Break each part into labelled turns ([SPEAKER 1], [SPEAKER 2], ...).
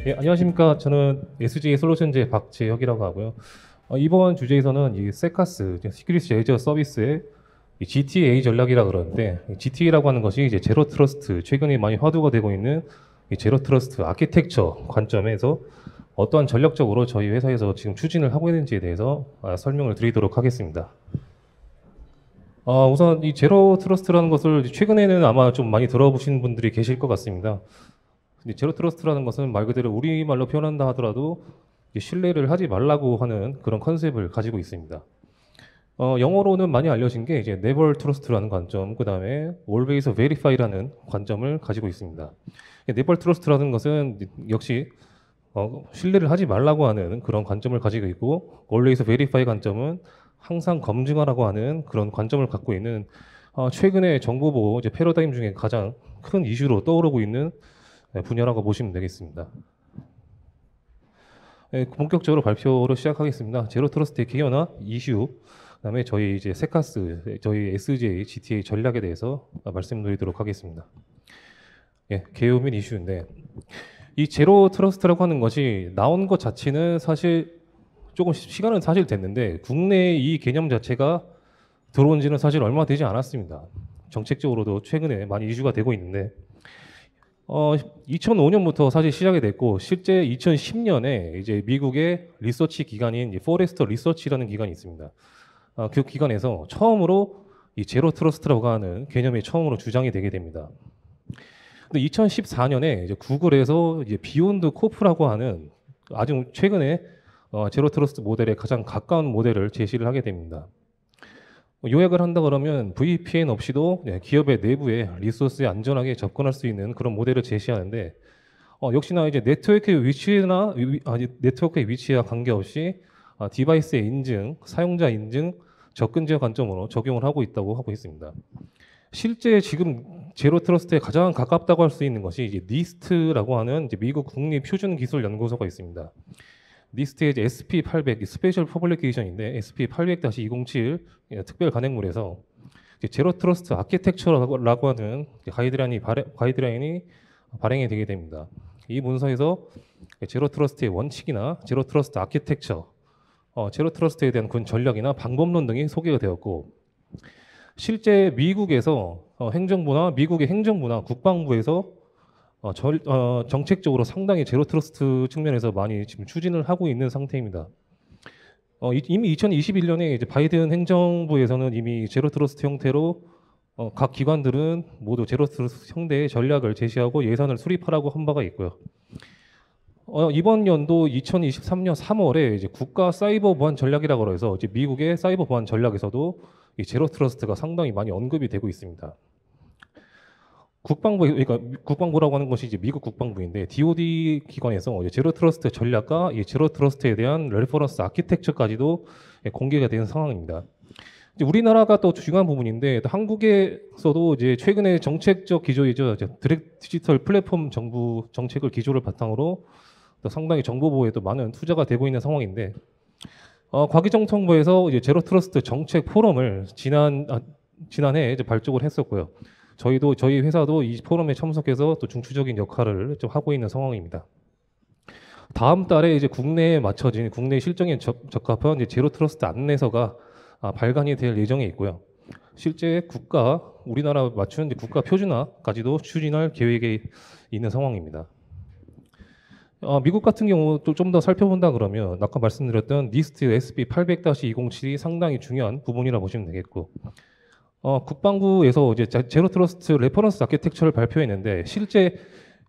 [SPEAKER 1] 예, 안녕하십니까. 저는 SJ 솔루션즈의 박재혁이라고 하고요. 이번 주제에서는 이 세카스, 시큐리티 에이저 서비스의 이 GTA 전략이라 그러는데, GTA라고 하는 것이 이제 제로 트러스트, 최근에 많이 화두가 되고 있는 이 제로 트러스트 아키텍처 관점에서 어떠한 전략적으로 저희 회사에서 지금 추진을 하고 있는지에 대해서 설명을 드리도록 하겠습니다. 우선 이 제로 트러스트라는 것을 최근에는 아마 좀 많이 들어보신 분들이 계실 것 같습니다. 근데 제로 트러스트라는 것은 말 그대로 우리말로 표현한다 하더라도 신뢰를 하지 말라고 하는 그런 컨셉을 가지고 있습니다. 영어로는 많이 알려진 게 이제 never trust라는 관점, 그 다음에 always verify라는 관점을 가지고 있습니다. never trust라는 것은 역시 신뢰를 하지 말라고 하는 그런 관점을 가지고 있고, always verify 관점은 항상 검증하라고 하는 그런 관점을 갖고 있는 최근의 정보보호 이제 패러다임 중에 가장 큰 이슈로 떠오르고 있는 분야라고 보시면 되겠습니다. 네, 본격적으로 발표를 시작하겠습니다. 제로 트러스트의 개요나 이슈, 그다음에 저희 이제 세카스, 저희 SJ, GTA 전략에 대해서 말씀드리도록 하겠습니다. 예, 개요 및 이슈인데 이 제로 트러스트라고 하는 것이 나온 것 자체는 사실 조금 시간은 사실 됐는데 국내에 이 개념 자체가 들어온 지는 사실 얼마 되지 않았습니다. 정책적으로도 최근에 많이 이슈가 되고 있는데 2005년부터 사실 시작이 됐고 실제 2010년에 이제 미국의 리서치 기관인 포레스터 리서치라는 기관이 있습니다. 그 기관에서 처음으로 이 제로 트러스트라고 하는 개념이 처음으로 주장이 되게 됩니다. 근데 2014년에 이제 구글에서 이제 비욘드 코프라고 하는 아주 최근에 제로 트러스트 모델에 가장 가까운 모델을 제시를 하게 됩니다. 요약을 한다 그러면 VPN 없이도 기업의 내부에 리소스에 안전하게 접근할 수 있는 그런 모델을 제시하는데 역시나 이제 네트워크의 위치와 관계없이 디바이스의 인증, 사용자 인증, 접근자 관점으로 적용을 하고 있다고 하고 있습니다. 실제 지금 제로 트러스트에 가장 가깝다고 할 수 있는 것이 이제 니스트라고 하는 이제 미국 국립표준기술연구소가 있습니다. 니스트의 이제 SP800 스페셜 퍼블리케이션인데 SP800-207 특별 간행물에서 제로 트러스트 아키텍처라고 하는 가이드라인이 발행이 되게 됩니다. 이 문서에서 제로 트러스트의 원칙이나 제로 트러스트 아키텍처, 제로 트러스트에 대한 그 전략이나 방법론 등이 소개가 되었고 실제 미국에서 미국의 행정부나 국방부에서 정책적으로 상당히 제로 트러스트 측면에서 많이 지금 추진을 하고 있는 상태입니다. 이미 2021년에 이제 바이든 행정부에서는 이미 제로 트러스트 형태로 각 기관들은 모두 제로 트러스트 형태의 전략을 제시하고 예산을 수립하라고 한 바가 있고요. 이번 연도 2023년 3월에 이제 국가 사이버 보안 전략이라고 해서 이제 미국의 사이버 보안 전략에서도 이 제로 트러스트가 상당히 많이 언급이 되고 있습니다. 그러니까 국방부라고 하는 것이 이제 미국 국방부인데 DoD 기관에서 이제 제로 트러스트 전략과 이 제로 트러스트에 대한 레퍼런스 아키텍처까지도 공개가 된 상황입니다. 이제 우리나라가 또 중요한 부분인데 또 한국에서도 이제 최근에 정책적 기조이죠. 디지털 플랫폼 정부 정책을 기조를 바탕으로 또 상당히 정보 보호에도 많은 투자가 되고 있는 상황인데 과기정통부에서 이제 제로 트러스트 정책 포럼을 지난해 이제 발족을 했었고요. 저희 회사도 이 포럼에 참석해서 또 중추적인 역할을 좀 하고 있는 상황입니다. 다음 달에 이제 국내에 맞춰진 국내 실정에 적합한 이제 제로 트러스트 안내서가 발간이 될 예정에 있고요. 실제 우리나라 맞춘 국가 표준화까지도 추진할 계획에 있는 상황입니다. 미국 같은 경우 또 좀 더 살펴본다 그러면 아까 말씀드렸던 니스트 SP800-207이 상당히 중요한 부분이라 보시면 되겠고 국방부에서 이제 제로 트러스트 레퍼런스 아키텍처를 발표했는데 실제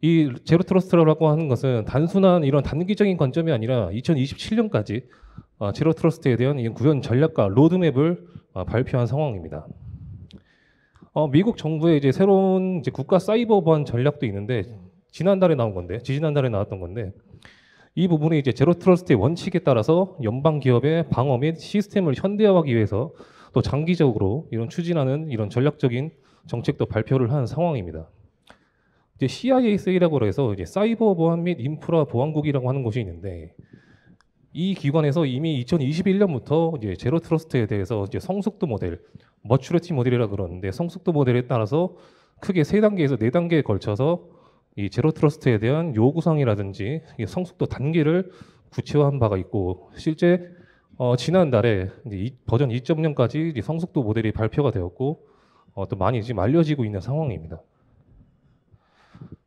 [SPEAKER 1] 이 제로 트러스트라고 하는 것은 단순한 이런 단기적인 관점이 아니라 2027년까지 제로 트러스트에 대한 이 구현 전략과 로드맵을 발표한 상황입니다. 미국 정부의 이제 새로운 이제 국가 사이버 보안 전략도 있는데 지지난달에 나왔던 건데 이 부분이 이제 제로 트러스트의 원칙에 따라서 연방 기업의 방어 및 시스템을 현대화하기 위해서 또 장기적으로 추진하는 이런 전략적인 정책도 발표를 한 상황입니다. 이제 CISA라고 해서 이제 사이버 보안 및 인프라 보안국이라고 하는 곳이 있는데 이 기관에서 이미 2021년부터 이제 제로 트러스트에 대해서 이제 성숙도 모델, 머추리티 모델이라 그러는데 성숙도 모델에 따라서 크게 3단계에서 4단계에 걸쳐서 이 제로 트러스트에 대한 요구사항이라든지 이 성숙도 단계를 구체화한 바가 있고 실제 지난달에 이제 버전 2.0까지 성숙도 모델이 발표가 되었고 또 많이 지금 알려지고 있는 상황입니다.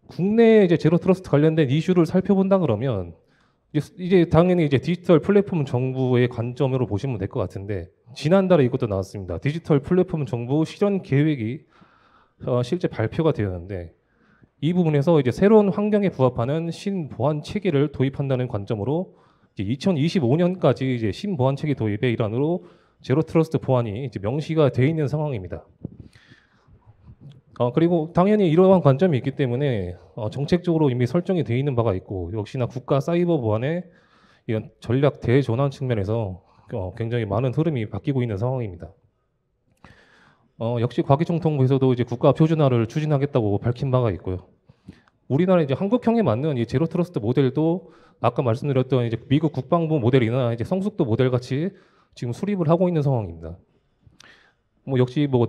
[SPEAKER 1] 국내 이제 제로 트러스트 관련된 이슈를 살펴본다 그러면 이제 당연히 이제 디지털 플랫폼 정부의 관점으로 보시면 될 것 같은데 지난달에 이것도 나왔습니다. 디지털 플랫폼 정부 실현 계획이 실제 발표가 되었는데 이 부분에서 이제 새로운 환경에 부합하는 신보안 체계를 도입한다는 관점으로 2025년까지 이제 신보안 체계 도입의 일환으로 제로 트러스트 보안이 이제 명시가 되어 있는 상황입니다. 그리고 당연히 이러한 관점이 있기 때문에 정책적으로 이미 설정이 되어 있는 바가 있고 역시나 국가 사이버 보안의 이런 전략 대전환 측면에서 굉장히 많은 흐름이 바뀌고 있는 상황입니다. 역시 과기정통부에서도 이제 국가 표준화를 추진하겠다고 밝힌 바가 있고요. 우리나라 이제 한국형에 맞는 이 제로 트러스트 모델도 아까 말씀드렸던 이제 미국 국방부 모델이나 이제 성숙도 모델 같이 지금 수립을 하고 있는 상황입니다.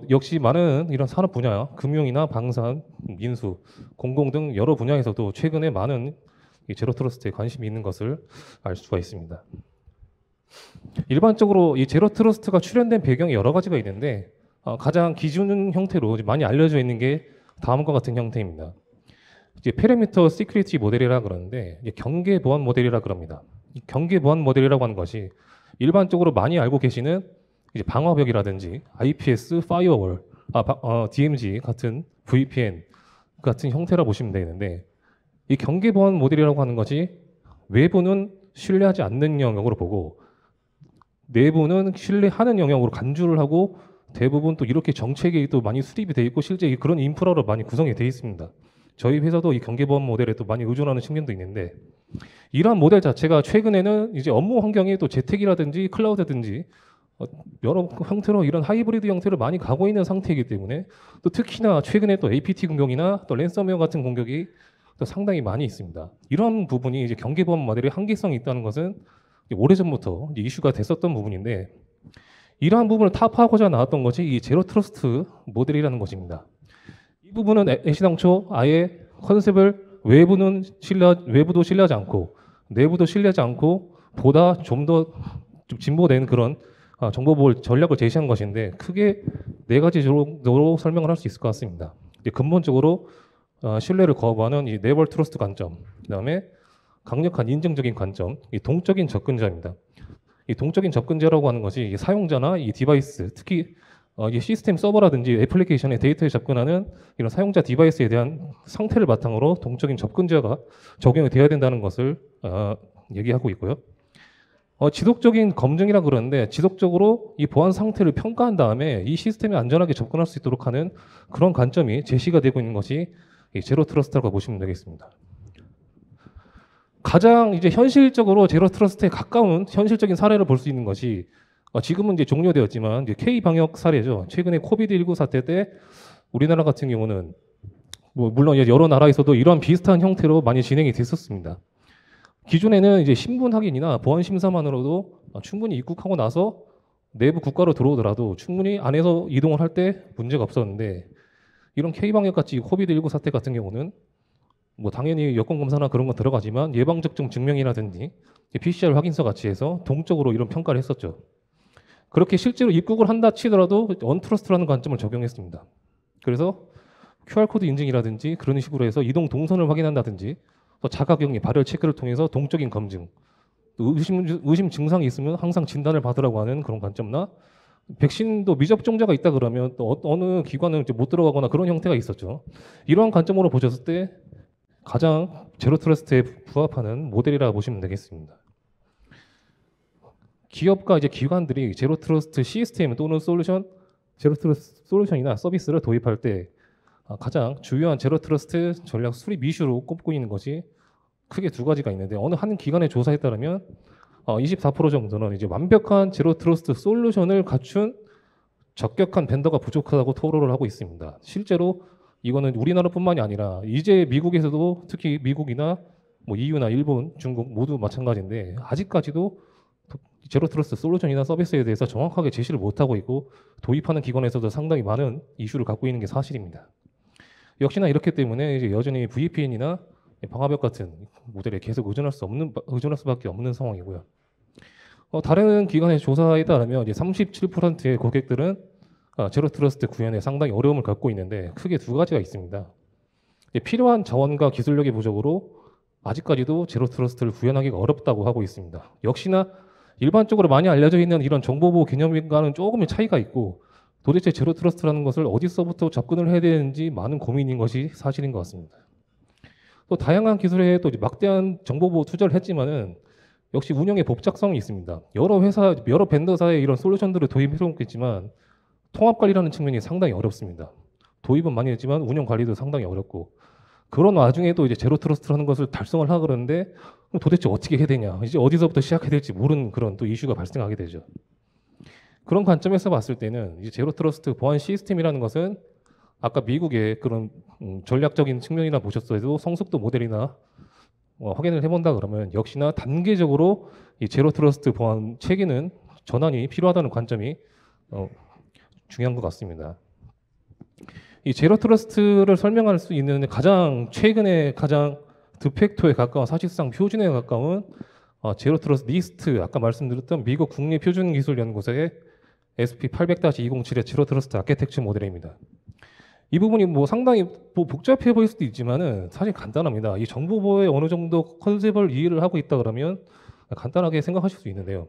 [SPEAKER 1] 역시 많은 이런 산업 분야, 금융이나 방산, 민수, 공공 등 여러 분야에서도 최근에 많은 이 제로 트러스트에 관심이 있는 것을 알 수가 있습니다. 일반적으로 이 제로 트러스트가 출현된 배경이 여러 가지가 있는데 가장 기준 형태로 많이 알려져 있는 게 다음과 같은 형태입니다. 이제 페리미터 시큐리티 모델이라 그러는데 경계 보안 모델이라 그럽니다. 경계 보안 모델이라고 하는 것이 일반적으로 많이 알고 계시는 이제 방화벽이라든지 IPS, 파이어월, DMZ 같은 VPN 같은 형태라 보시면 되는데 이 경계 보안 모델이라고 하는 것이 외부는 신뢰하지 않는 영역으로 보고 내부는 신뢰하는 영역으로 간주를 하고 대부분 또 이렇게 정책이 또 많이 수립이 돼 있고 실제 그런 인프라로 많이 구성이 돼 있습니다. 저희 회사도 이 경계 보안 모델에 또 많이 의존하는 측면도 있는데 이러한 모델 자체가 최근에는 이제 업무 환경이 또 재택이라든지 클라우드든지 여러 형태로 이런 하이브리드 형태를 많이 가고 있는 상태이기 때문에 또 특히나 최근에 또 APT 공격이나 또 랜섬웨어 같은 공격이 또 상당히 많이 있습니다. 이런 부분이 이제 경계 보안 모델의 한계성이 있다는 것은 오래전부터 이슈가 됐었던 부분인데 이러한 부분을 타파하고자 나왔던 것이 이 제로 트러스트 모델이라는 것입니다. 이 부분은 애시당초 아예 컨셉을 외부도 신뢰하지 않고 내부도 신뢰하지 않고 보다 좀 더 진보된 그런 정보보호 전략을 제시한 것인데 크게 네 가지 정도로 설명을 할 수 있을 것 같습니다. 근본적으로 신뢰를 거부하는 이 네버 트러스트 관점, 그다음에 강력한 인증적인 관점, 이 동적인 접근자입니다. 이 동적인 접근자라고 하는 것이 사용자나 이 디바이스, 특히 이 시스템 서버라든지 애플리케이션의 데이터에 접근하는 이런 사용자 디바이스에 대한 상태를 바탕으로 동적인 접근자가 적용이 되어야 된다는 것을 얘기하고 있고요. 지속적인 검증이라 그러는데 지속적으로 이 보안 상태를 평가한 다음에 이 시스템에 안전하게 접근할 수 있도록 하는 그런 관점이 제시가 되고 있는 것이 이 제로 트러스트라고 보시면 되겠습니다. 가장 이제 현실적으로 제로 트러스트에 가까운 현실적인 사례를 볼 수 있는 것이 지금은 이제 종료되었지만 이제 K 방역 사례죠. 최근에 코비드19 사태 때 우리나라 같은 경우는 물론 여러 나라에서도 이러한 비슷한 형태로 많이 진행이 됐었습니다. 기존에는 이제 신분 확인이나 보안 심사만으로도 충분히 입국하고 나서 내부 국가로 들어오더라도 충분히 안에서 이동을 할 때 문제가 없었는데 이런 K방역 같이 코비드19 사태 같은 경우는 당연히 여권 검사나 그런 건 들어가지만 예방접종 증명이라든지 PCR 확인서 같이 해서 동적으로 이런 평가를 했었죠. 그렇게 실제로 입국을 한다 치더라도 언트러스트라는 관점을 적용했습니다. 그래서 QR코드 인증이라든지 그런 식으로 해서 이동 동선을 확인한다든지 또 자가격리 발열 체크를 통해서 동적인 검증, 또 의심 증상이 있으면 항상 진단을 받으라고 하는 그런 관점나 백신도 미접종자가 있다 그러면 또 어느 기관은 이제 못 들어가거나 그런 형태가 있었죠. 이러한 관점으로 보셨을 때 가장 제로 트러스트에 부합하는 모델이라고 보시면 되겠습니다. 기업과 이제 기관들이 제로 트러스트 시스템 또는 제로 트러스트 솔루션이나 서비스를 도입할 때 가장 주요한 제로 트러스트 전략 수립 이슈로 꼽고 있는 것이 크게 두 가지가 있는데 어느 한 기관의 조사에 따르면 24% 정도는 이제 완벽한 제로 트러스트 솔루션을 갖춘 적격한 벤더가 부족하다고 토로를 하고 있습니다. 실제로 이거는 우리나라뿐만이 아니라 이제 미국에서도 특히 미국이나 EU나 일본, 중국 모두 마찬가지인데 아직까지도 제로 트러스트 솔루션이나 서비스에 대해서 정확하게 제시를 못하고 있고 도입하는 기관에서도 상당히 많은 이슈를 갖고 있는 게 사실입니다. 역시나 이렇기 때문에 이제 여전히 VPN이나 방화벽 같은 모델에 계속 의존할 수밖에 없는 상황이고요. 다른 기관의 조사에 따르면 이제 37%의 고객들은 제로 트러스트 구현에 상당히 어려움을 겪고 있는데 크게 두 가지가 있습니다. 필요한 자원과 기술력의 부족으로 아직까지도 제로 트러스트를 구현하기가 어렵다고 하고 있습니다. 역시나 일반적으로 많이 알려져 있는 이런 정보보호 개념과는 조금의 차이가 있고 도대체 제로 트러스트라는 것을 어디서부터 접근을 해야 되는지 많은 고민인 것이 사실인 것 같습니다. 또 다양한 기술에 또 막대한 정보보호 투자를 했지만은 역시 운영의 복잡성이 있습니다. 여러 벤더사의 이런 솔루션들을 도입해놓겠지만 통합 관리라는 측면이 상당히 어렵습니다. 도입은 많이 했지만 운영 관리도 상당히 어렵고 그런 와중에도 이제 제로 트러스트라는 것을 달성을 하고 그러는데 그럼 도대체 어떻게 해야 되냐, 이제 어디서부터 시작해야 될지 모르는 그런 또 이슈가 발생하게 되죠. 그런 관점에서 봤을 때는 이제 제로 트러스트 보안 시스템이라는 것은 아까 미국의 그런 전략적인 측면이나 보셨어도 성숙도 모델이나 확인을 해본다 그러면 역시나 단계적으로 이 제로 트러스트 보안 체계는 전환이 필요하다는 관점이 중요한 것 같습니다. 이 제로 트러스트를 설명할 수 있는 최근에 가장 드팩토에 가까운 사실상 표준에 가까운 제로 트러스트 니스트, 아까 말씀드렸던 미국 국립표준기술연구소의 SP800-207의 제로 트러스트 아키텍처 모델입니다. 이 부분이 상당히 복잡해 보일 수도 있지만은 사실 간단합니다. 이 정보보호에 어느 정도 컨셉을 이해를 하고 있다 그러면 간단하게 생각하실 수 있는데요.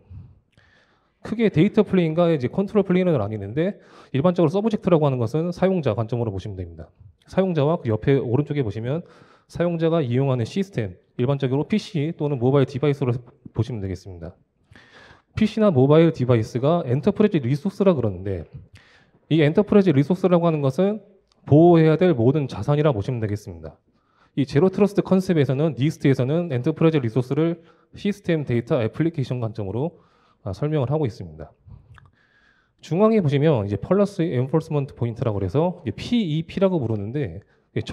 [SPEAKER 1] 크게 데이터 플레인과 이제 컨트롤 플레인은 아니는데 일반적으로 서브젝트라고 하는 것은 사용자 관점으로 보시면 됩니다. 사용자와 그 옆에 오른쪽에 보시면 사용자가 이용하는 시스템, 일반적으로 PC 또는 모바일 디바이스로 보시면 되겠습니다. PC나 모바일 디바이스가 엔터프라이즈 리소스라 그러는데 이 엔터프라이즈 리소스라고 하는 것은 보호해야 될 모든 자산이라 보시면 되겠습니다. 이 제로 트러스트 컨셉에서는 니스트에서는 엔터프라이즈 리소스를 시스템, 데이터, 애플리케이션 관점으로 설명을 하고 있습니다. 중앙에 보시면 이제 펄러스 엔포스먼트 포인트라고 그래서 PEP라고 부르는데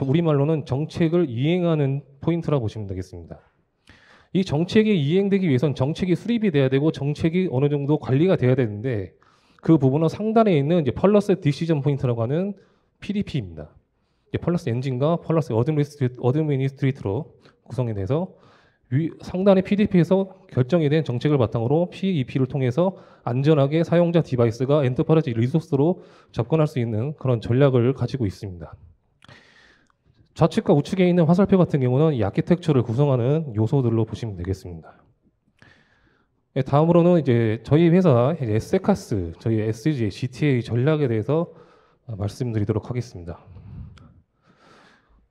[SPEAKER 1] 우리말로는 정책을 이행하는 포인트라고 보시면 되겠습니다. 이 정책이 이행되기 위해선 정책이 수립이 돼야 되고 정책이 어느 정도 관리가 돼야 되는데 그 부분은 상단에 있는 이제 펄러스 디시전 포인트라고 하는 PDP입니다. 펄러스 엔진과 펄러스 어드미니스트레이터로 구성이 돼서 상단의 PDP에서 결정이 된 정책을 바탕으로 PEP를 통해서 안전하게 사용자 디바이스가 엔터프라이즈 리소스로 접근할 수 있는 그런 전략을 가지고 있습니다. 좌측과 우측에 있는 화살표 같은 경우는 이 아키텍처를 구성하는 요소들로 보시면 되겠습니다. 다음으로는 이제 저희 회사 세카스, 저희 SG, GTA 전략에 대해서 말씀드리도록 하겠습니다.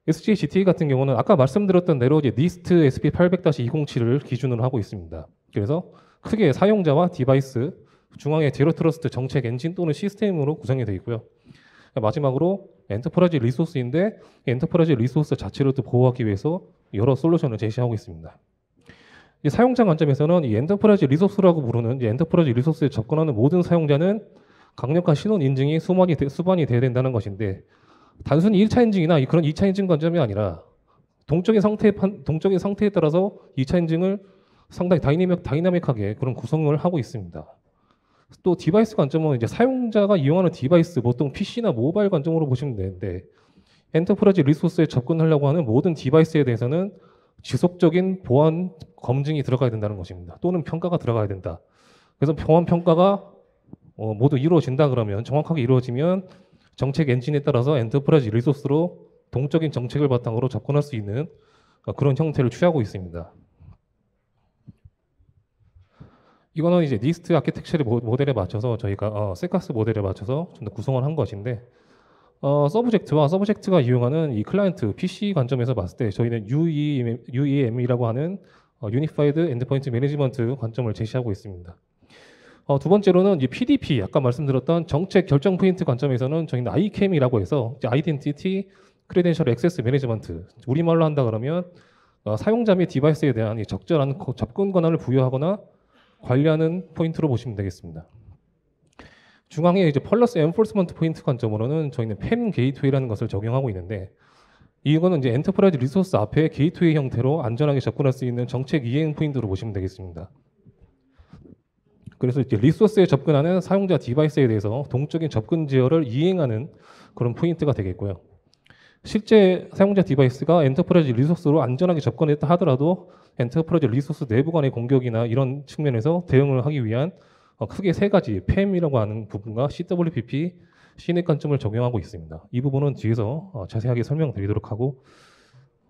[SPEAKER 1] SG GTA 같은 경우는 아까 말씀드렸던 대로 이제 니스트 SP800-207을 기준으로 하고 있습니다. 그래서 크게 사용자와 디바이스, 중앙에 제로 트러스트 정책 엔진 또는 시스템으로 구성이 되어 있고요. 마지막으로 엔터프라이즈 리소스인데 엔터프라이즈 리소스 자체를 또 보호하기 위해서 여러 솔루션을 제시하고 있습니다. 사용자 관점에서는 이 엔터프라이즈 리소스라고 부르는 엔터프라이즈 리소스에 접근하는 모든 사용자는 강력한 신원 인증이 수반이 돼야 된다는 것인데 단순히 1차 인증이나 그런 2차 인증 관점이 아니라 동적인 상태에 따라서 2차 인증을 상당히 다이나믹하게 그런 구성을 하고 있습니다. 또 디바이스 관점은 이제 사용자가 이용하는 디바이스, 보통 PC나 모바일 관점으로 보시면 되는데 엔터프라이즈 리소스에 접근하려고 하는 모든 디바이스에 대해서는 지속적인 보안 검증이 들어가야 된다는 것입니다. 또는 평가가 들어가야 된다. 그래서 보안 평가가 모두 이루어진다 그러면 정확하게 이루어지면 정책 엔진에 따라서 엔터프라이즈 리소스로 동적인 정책을 바탕으로 접근할 수 있는 그런 형태를 취하고 있습니다. 이거는 이제 니스트 아키텍처 모델에 맞춰서 저희가 세카스 모델에 맞춰서 좀 더 구성을 한 것인데 서브젝트가 이용하는 이 클라이언트 PC 관점에서 봤을 때 저희는 UEM이라고 하는 유니파이드 엔드포인트 매니지먼트 관점을 제시하고 있습니다. 두 번째로는 이 PDP, 아까 말씀드렸던 정책 결정 포인트 관점에서는 저희는 ICAM이라고 해서 아이덴티티 크레덴셜 액세스 매니지먼트, 우리말로 한다 그러면 사용자 및 디바이스에 대한 적절한 접근 권한을 부여하거나 관리하는 포인트로 보시면 되겠습니다. 중앙에 이제 펄러스 엔포스먼트 포인트 관점으로는 저희는 팸 게이트웨이라는 것을 적용하고 있는데 이거는 이제 엔터프라이즈 리소스 앞에 게이트웨이 형태로 안전하게 접근할 수 있는 정책 이행 포인트로 보시면 되겠습니다. 그래서 이제 리소스에 접근하는 사용자 디바이스에 대해서 동적인 접근 제어를 이행하는 그런 포인트가 되겠고요. 실제 사용자 디바이스가 엔터프라이즈 리소스로 안전하게 접근했다 하더라도 엔터프라이즈 리소스 내부 간의 공격이나 이런 측면에서 대응을 하기 위한 크게 세 가지 PAM이라고 하는 부분과 CWPP, CNET 관점을 적용하고 있습니다. 이 부분은 뒤에서 자세하게 설명드리도록 하고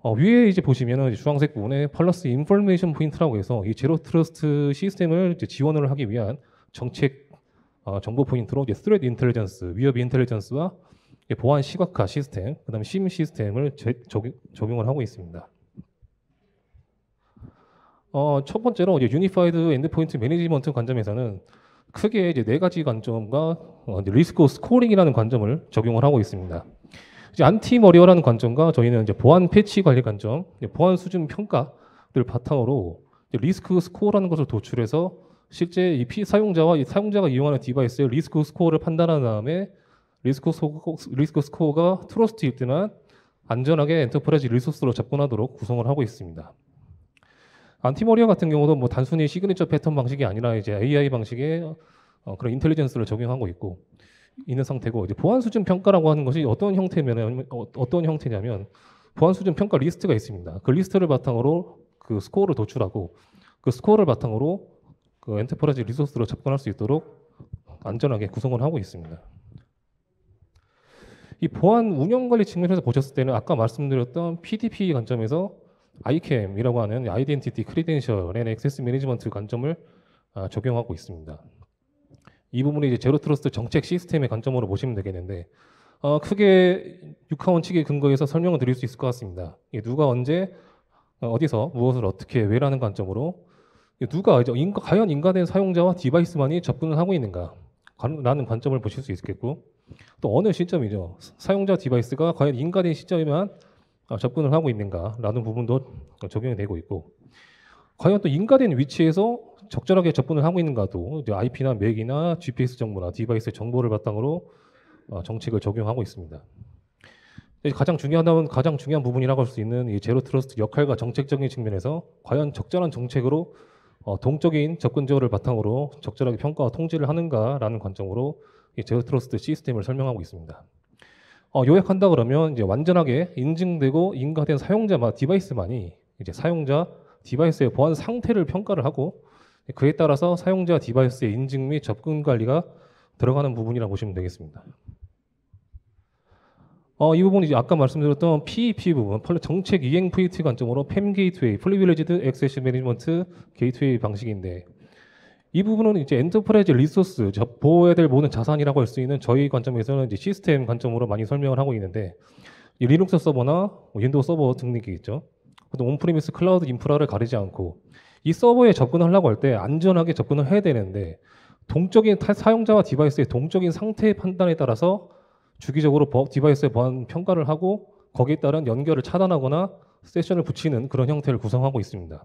[SPEAKER 1] 위에 이제 보시면은 주황색 부분에 플러스 인포메이션 포인트라고 해서 이 제로 트러스트 시스템을 이제 지원을 하기 위한 정책 정보 포인트로 이제 스트레트 인텔리전스, 위협 인텔리전스와 보안 시각화 시스템, 그다음에 심 시스템을 적용을 하고 있습니다. 첫 번째로 이제 유니파이드 엔드포인트 매니지먼트 관점에서는 크게 이제 네 가지 관점과 리스크 스코링이라는 관점을 적용을 하고 있습니다. 이제 안티머리어라는 관점과 저희는 이제 보안 패치 관리 관점, 보안 수준 평가를 바탕으로 리스크 스코어라는 것을 도출해서 실제 이 사용자와 이 사용자가 이용하는 디바이스의 리스크 스코어를 판단한 다음에 리스크 스코어가 트러스트일 때만 안전하게 엔터프라이즈 리소스로 접근하도록 구성을 하고 있습니다. 안티머리어 같은 경우도 뭐 단순히 시그니처 패턴 방식이 아니라 이제 AI 방식의 그런 인텔리전스를 적용하고 있는 상태고, 이제 보안 수준 평가라고 하는 것이 어떤 형태냐면 보안 수준 평가 리스트가 있습니다. 그 리스트를 바탕으로 그 스코어를 도출하고 그 스코어를 바탕으로 그 엔터프라이즈 리소스로 접근할 수 있도록 안전하게 구성을 하고 있습니다. 이 보안 운영 관리 측면에서 보셨을 때는 아까 말씀드렸던 PDP 관점에서 ICAM이라고 하는 아이덴티티 크리덴셜 앤 액세스 매니지먼트 관점을 적용하고 있습니다. 이 부분이 이제 제로 트러스트 정책 시스템의 관점으로 보시면 되겠는데 크게 6하원칙에 근거해서 설명을 드릴 수 있을 것 같습니다. 누가 언제 어디서 무엇을 어떻게 왜라는 관점으로 누가 이제 과연 인가된 사용자와 디바이스만이 접근을 하고 있는가 라는 관점을 보실 수 있겠고, 또 어느 시점이죠. 사용자 디바이스가 과연 인가된 시점에만 접근을 하고 있는가라는 부분도 적용이 되고 있고, 과연 또 인가된 위치에서 적절하게 접근을 하고 있는가도 이제 IP나 맥이나 GPS 정보나 디바이스 정보를 바탕으로 정책을 적용하고 있습니다. 가장 중요한 부분이라고 할 수 있는 이 제로 트러스트 역할과 정책적인 측면에서 과연 적절한 정책으로 동적인 접근적을 바탕으로 적절하게 평가와 통제를 하는가라는 관점으로 이 제로 트러스트 시스템을 설명하고 있습니다. 요약한다 그러면 이제 완전하게 인증되고 인가된 사용자만 디바이스만이 이제 사용자 디바이스의 보안 상태를 평가를 하고 그에 따라서 사용자 디바이스의 인증 및 접근 관리가 들어가는 부분이라고 보시면 되겠습니다. 이 부분이 이제 아까 말씀드렸던 PEP 부분, 정책 이행 포인트 관점으로 PAM 게이트웨이, 프리빌리지드 액세스 매니지먼트 게이트웨이 방식인데, 이 부분은 이제 엔터프라이즈 리소스, 보호해야 될 모든 자산이라고 할 수 있는 저희 관점에서는 이제 시스템 관점으로 많이 설명을 하고 있는데, 이 리눅스 서버나 윈도우 서버 등등이 있죠. 온프리미스 클라우드 인프라를 가리지 않고 이 서버에 접근하려고 할 때 안전하게 접근을 해야 되는데, 동적인 사용자와 디바이스의 동적인 상태의 판단에 따라서 주기적으로 디바이스의 보안 평가를 하고 거기에 따른 연결을 차단하거나 세션을 붙이는 그런 형태를 구성하고 있습니다.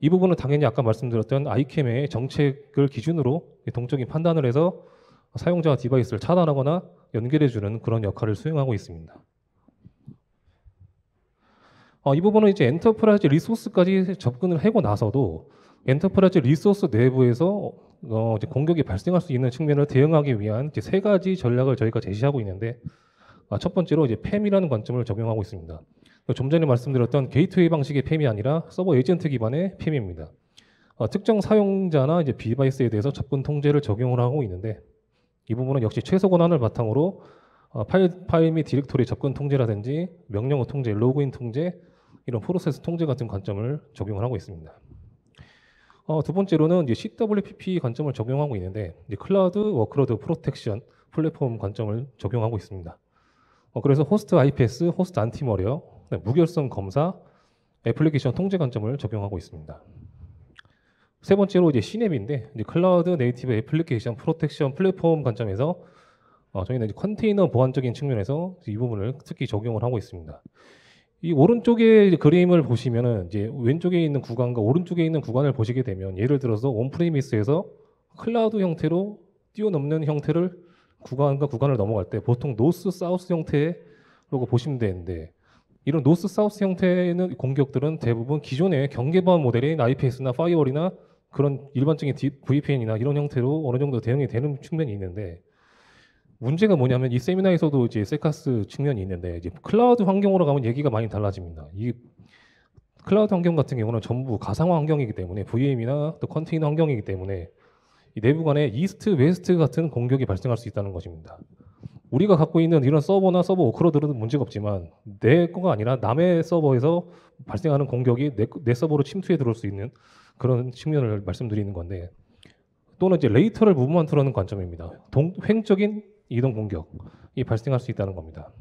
[SPEAKER 1] 이 부분은 당연히 아까 말씀드렸던 ICAM의 정책을 기준으로 동적인 판단을 해서 사용자와 디바이스를 차단하거나 연결해주는 그런 역할을 수행하고 있습니다. 이 부분은 이제 엔터프라이즈 리소스까지 접근을 하고 나서도 엔터프라이즈 리소스 내부에서 이제 공격이 발생할 수 있는 측면을 대응하기 위한 이제 세 가지 전략을 저희가 제시하고 있는데, 첫 번째로 이제 PAM이라는 관점을 적용하고 있습니다. 좀 전에 말씀드렸던 게이트웨이 방식의 PAM이 아니라 서버 에이전트 기반의 PAM입니다. 특정 사용자나 이제 디바이스에 대해서 접근 통제를 적용을 하고 있는데, 이 부분은 역시 최소 권한을 바탕으로 파일 및 디렉토리 접근 통제라든지 명령어 통제, 로그인 통제, 이런 프로세스 통제 같은 관점을 적용을 하고 있습니다. 두 번째로는 이제 CWPP 관점을 적용하고 있는데, 이제 클라우드 워크로드 프로텍션 플랫폼 관점을 적용하고 있습니다. 그래서 호스트 IPS, 호스트 안티머리어, 무결성 검사, 애플리케이션 통제 관점을 적용하고 있습니다. 세 번째로 이제 CNAP인데, 이제 클라우드 네이티브 애플리케이션 프로텍션 플랫폼 관점에서 저희는 이제 컨테이너 보안적인 측면에서 이 부분을 특히 적용을 하고 있습니다. 이 오른쪽의 그림을 보시면은 이제 왼쪽에 있는 구간과 오른쪽에 있는 구간을 보시게 되면, 예를 들어서 온프리미스에서 클라우드 형태로 뛰어넘는 형태를 구간과 구간을 넘어갈 때 보통 노스 사우스 형태라고 보시면 되는데, 이런 노스 사우스 형태의 공격들은 대부분 기존의 경계 보안 모델인 IPS나 파이어월이나 그런 일반적인 VPN이나 이런 형태로 어느 정도 대응이 되는 측면이 있는데, 문제가 뭐냐면 이 세미나에서도 이제 세카스 측면이 있는데 이제 클라우드 환경으로 가면 얘기가 많이 달라집니다. 이 클라우드 환경 같은 경우는 전부 가상화 환경이기 때문에 VM이나 또 컨테이너 환경이기 때문에 이 내부 간에 이스트, 웨스트 같은 공격이 발생할 수 있다는 것입니다. 우리가 갖고 있는 이런 서버나 서버 워크로드는 문제가 없지만 내 거가 아니라 남의 서버에서 발생하는 공격이 내 서버로 침투해 들어올 수 있는 그런 측면을 말씀드리는 건데, 또는 이제 레이터를 무브먼트라는 관점입니다. 횡적인 이동 공격이 발생할 수 있다는 겁니다.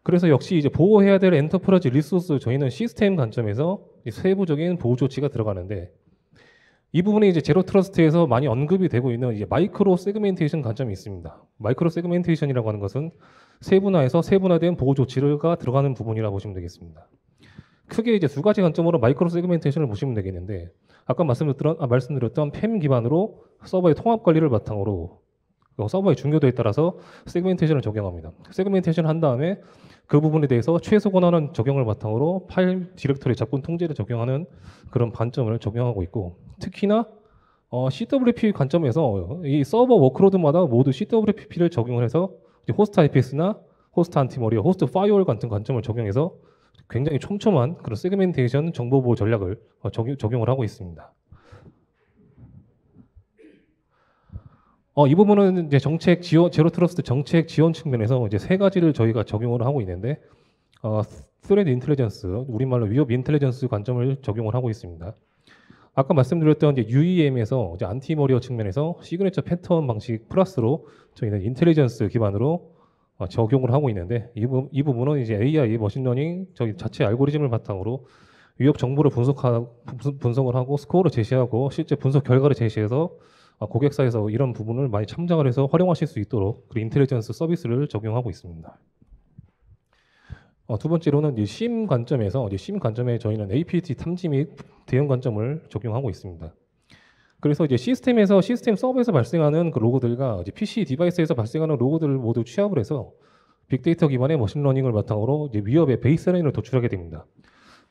[SPEAKER 1] 그래서 역시 이제 보호해야 될 엔터프라이즈 리소스, 저희는 시스템 관점에서 세부적인 보호 조치가 들어가는데, 이 부분이 이제 제로 트러스트에서 많이 언급이 되고 있는 이제 마이크로 세그멘테이션 관점이 있습니다. 마이크로 세그멘테이션이라고 하는 것은 세분화해서 세분화된 보호 조치가 들어가는 부분이라고 보시면 되겠습니다. 크게 이제 두 가지 관점으로 마이크로 세그멘테이션을 보시면 되겠는데, 아까 말씀드렸던 팸 기반으로 서버의 통합 관리를 바탕으로 서버의 중요도에 따라서 세그멘테이션을 적용합니다. 세그멘테이션 한 다음에 그 부분에 대해서 최소 권한을 적용을 바탕으로 파일 디렉터리 잡군 통제를 적용하는 그런 관점을 적용하고 있고, 특히나 CWP 관점에서 이 서버 워크로드마다 모두 CWP를 적용을 해서 호스트 IPS나 호스트 안티머리어, 호스트 파이어월 같은 관점을 적용해서 굉장히 촘촘한 그런 세그멘테이션 정보 보호 전략을 적용을 하고 있습니다. 이 부분은 이제 정책 지원, 제로 트러스트 정책 지원 측면에서 이제 세 가지를 저희가 적용을 하고 있는데, 스레드 인텔리전스, 우리말로 위협 인텔리전스 관점을 적용을 하고 있습니다. 아까 말씀드렸던 이제 UEM에서 이제 안티머리어 측면에서 시그니처 패턴 방식 플러스로 저희는 인텔리전스 기반으로 적용을 하고 있는데, 이 부분은 이제 AI, 머신러닝, 저희 자체 알고리즘을 바탕으로 위협 정보를 분석을 하고 스코어를 제시하고 실제 분석 결과를 제시해서 고객사에서 이런 부분을 많이 참작을 해서 활용하실 수 있도록 그 인텔리전스 서비스를 적용하고 있습니다. 두 번째로는 이제 심 관점에서 심 관점에 저희는 APT 탐지 및 대응 관점을 적용하고 있습니다. 그래서 이제 시스템 서버에서 발생하는 그 로그들과 이제 PC 디바이스에서 발생하는 로그들을 모두 취합을 해서 빅데이터 기반의 머신러닝을 바탕으로 이제 위협의 베이스라인을 도출하게 됩니다.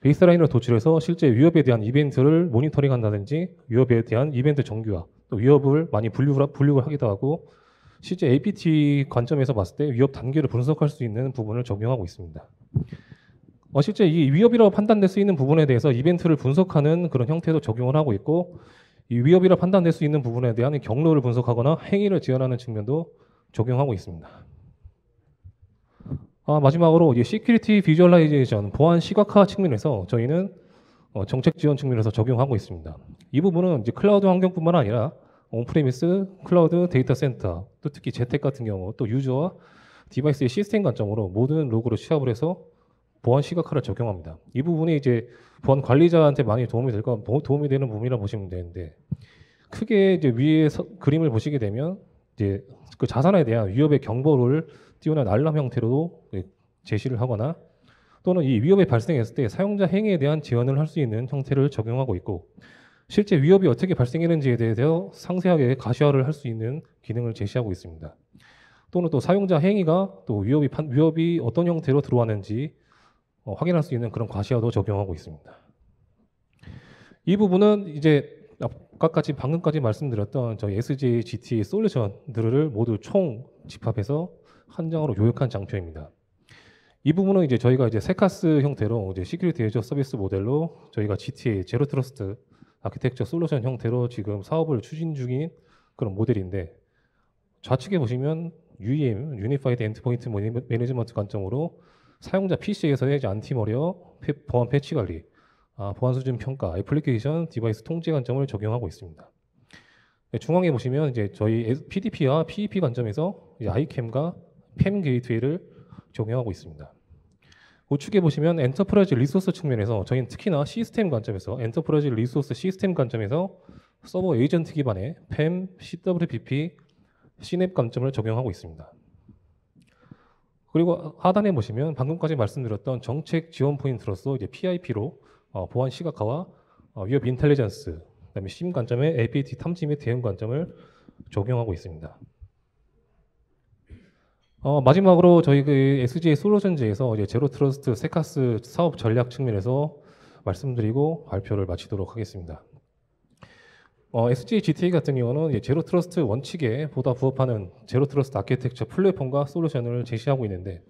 [SPEAKER 1] 베이스라인을 도출해서 실제 위협에 대한 이벤트를 모니터링한다든지 위협에 대한 이벤트 정규화, 또 위협을 많이 분류를 하기도 하고 실제 APT 관점에서 봤을 때 위협 단계를 분석할 수 있는 부분을 적용하고 있습니다. 실제 이 위협이라고 판단될 수 있는 부분에 대해서 이벤트를 분석하는 그런 형태도 적용을 하고 있고, 이 위협이라 판단될 수 있는 부분에 대한 경로를 분석하거나 행위를 지원하는 측면도 적용하고 있습니다. 마지막으로 시큐리티 비주얼라이제이션, 보안 시각화 측면에서 저희는 정책 지원 측면에서 적용하고 있습니다. 이 부분은 이제 클라우드 환경뿐만 아니라 온프레미스, 클라우드 데이터 센터, 또 특히 재택 같은 경우 또 유저와 디바이스의 시스템 관점으로 모든 로그를 취합을 해서 보안 시각화를 적용합니다. 이 부분이 이제 보안 관리자한테 많이 도움이 되는 부분이라 보시면 되는데, 크게 이제 위에 그림을 보시게 되면 이제 그 자산에 대한 위협의 경보를 띄우는 알람 형태로도 제시를 하거나, 또는 이 위협이 발생했을 때 사용자 행위에 대한 지원을 할 수 있는 형태를 적용하고 있고, 실제 위협이 어떻게 발생했는지에 대해서 상세하게 가시화를 할 수 있는 기능을 제시하고 있습니다. 또는 또 사용자 행위가 또 위협이 어떤 형태로 들어왔는지 확인할 수 있는 그런 가시화도 적용하고 있습니다. 이 부분은 이제 방금까지 말씀드렸던 저희 SJ GT 솔루션들을 모두 총 집합해서 한 장으로 요약한 장표입니다. 이 부분은 이제 저희가 이제 세카스 형태로 이제 시큐리티 애저 서비스 모델로 저희가 GTA 제로 트러스트 아키텍처 솔루션 형태로 지금 사업을 추진 중인 그런 모델인데, 좌측에 보시면 UEM, 유니파이드 엔드포인트 매니지먼트 관점으로 사용자 PC에서의 안티머리어, 보안 패치 관리, 보안 수준 평가, 애플리케이션, 디바이스 통제 관점을 적용하고 있습니다. 중앙에 보시면 이제 저희 PDP와 PEP 관점에서 아이캠과 팸 게이트웨이를 적용하고 있습니다. 우측에 보시면 엔터프라이즈 리소스 측면에서 저희는 특히나 시스템 관점에서 엔터프라이즈 리소스 시스템 관점에서 서버 에이전트 기반의 팸, CWPP, CNAP 관점을 적용하고 있습니다. 그리고 하단에 보시면 방금까지 말씀드렸던 정책 지원 포인트로서 이제 PIP로 보안 시각화와 위협 인텔리전스, 그다음에 심 관점의 APT 탐지 및 대응 관점을 적용하고 있습니다. 마지막으로 저희 그 SJ 솔루션즈에서 이제 제로 트러스트 세카스 사업 전략 측면에서 말씀드리고 발표를 마치도록 하겠습니다. SJ GTA 같은 경우는 이제 제로 트러스트 원칙에 보다 부합하는 제로 트러스트 아키텍처 플랫폼과 솔루션을 제시하고 있는데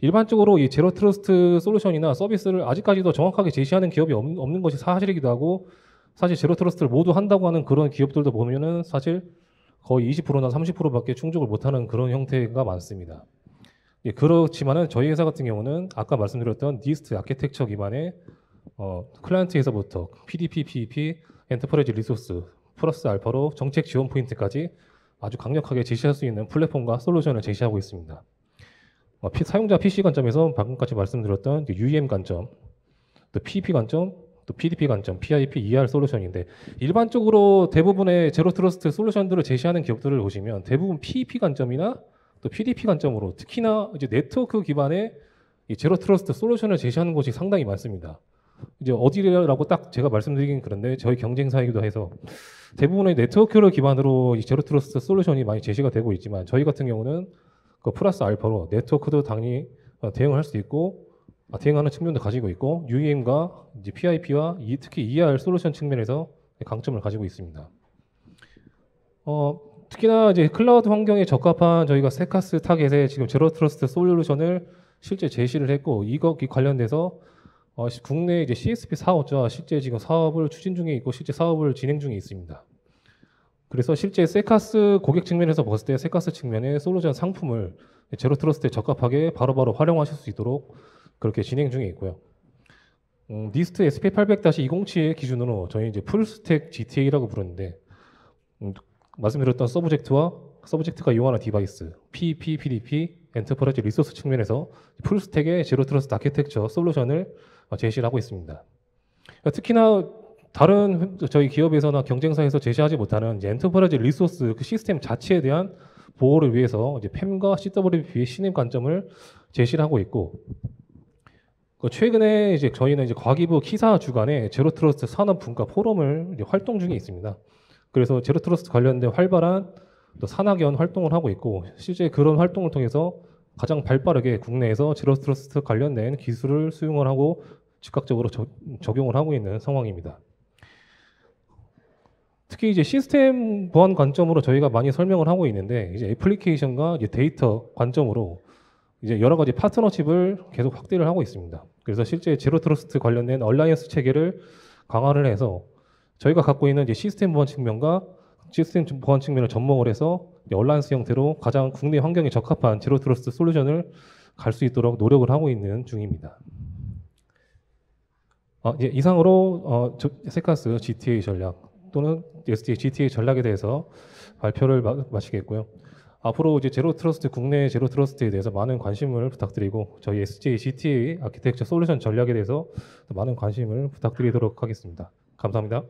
[SPEAKER 1] 일반적으로 이 제로 트러스트 솔루션이나 서비스를 아직까지도 정확하게 제시하는 기업이 없는 것이 사실이기도 하고 사실 제로 트러스트를 모두 한다고 하는 그런 기업들도 보면은 사실 거의 20%나 30%밖에 충족을 못하는 그런 형태가 많습니다. 예, 그렇지만은 저희 회사 같은 경우는 아까 말씀드렸던 니스트 아키텍처 기반의 클라이언트에서부터 PDP, PEP, 엔터프라이즈 리소스 플러스 알파로 정책 지원 포인트까지 아주 강력하게 제시할 수 있는 플랫폼과 솔루션을 제시하고 있습니다. 사용자 PC 관점에서 방금까지 말씀드렸던 UEM 관점, 또 PEP 관점, 또 PDP 관점, PIP, ER 솔루션인데 일반적으로 대부분의 제로 트러스트 솔루션들을 제시하는 기업들을 보시면 대부분 PEP 관점이나 또 PDP 관점으로 특히나 이제 네트워크 기반의 이 제로 트러스트 솔루션을 제시하는 곳이 상당히 많습니다. 이제 어디라고 딱 제가 말씀드리긴 그런데 저희 경쟁사이기도 해서 대부분의 네트워크를 기반으로 이 제로 트러스트 솔루션이 많이 제시가 되고 있지만 저희 같은 경우는 그 플러스 알파로 네트워크도 당연히 대응을 할 수 있고 대응하는 측면도 가지고 있고 UEM과 이제 PIP와 특히 ER 솔루션 측면에서 강점을 가지고 있습니다. 특히나 이제 클라우드 환경에 적합한 저희가 세카스 타겟의 지금 제로 트러스트 솔루션을 실제 제시를 했고 이거 관련돼서 국내 이제 CSP 사업자 실제 지금 사업을 추진 중에 있고 실제 사업을 진행 중에 있습니다. 그래서 실제 세카스 고객 측면에서 봤을 때 세카스 측면의 솔루션 상품을 제로 트러스트에 적합하게 바로바로 활용하실 수 있도록 그렇게 진행 중에 있고요. 니스트 SP800-207 기준으로 저희 이제 풀스택 GTA라고 부르는데 말씀드렸던 서브젝트가 이용하는 디바이스, PEP, PDP, 엔터프라이즈 리소스 측면에서 풀스택의 제로 트러스트 아키텍처 솔루션을 제시를 하고 있습니다. 특히나 다른 저희 기업에서나 경쟁사에서 제시하지 못하는 이제 엔터프라이즈 리소스 그 시스템 자체에 대한 보호를 위해서 이제 팸과 CWP의 신임 관점을 제시를 하고 있고 최근에 이제 저희는 이제 과기부 키사 주간에 제로 트러스트 산업 분과 포럼을 이제 활동 중에 있습니다. 그래서 제로 트러스트 관련된 활발한 또 산학연 활동을 하고 있고 실제 그런 활동을 통해서 가장 발빠르게 국내에서 제로 트러스트 관련된 기술을 수용을 하고 즉각적으로 적용을 하고 있는 상황입니다. 특히 이제 시스템 보안 관점으로 저희가 많이 설명을 하고 있는데 이제 애플리케이션과 이제 데이터 관점으로 이제 여러 가지 파트너십을 계속 확대를 하고 있습니다. 그래서 실제 제로 트러스트 관련된 얼라이언스 체계를 강화를 해서 저희가 갖고 있는 이제 시스템 보안 측면과 시스템 보안 측면을 접목을 해서 얼라이언스 형태로 가장 국내 환경에 적합한 제로 트러스트 솔루션을 갈 수 있도록 노력을 하고 있는 중입니다. 예, 이상으로 세카스 GTA 전략 또는 SJ GTA 전략에 대해서 발표를 마치겠고요. 앞으로 이제 제로 트러스트 국내 제로 트러스트에 대해서 많은 관심을 부탁드리고 저희 SJ GTA 아키텍처 솔루션 전략에 대해서 많은 관심을 부탁드리도록 하겠습니다. 감사합니다.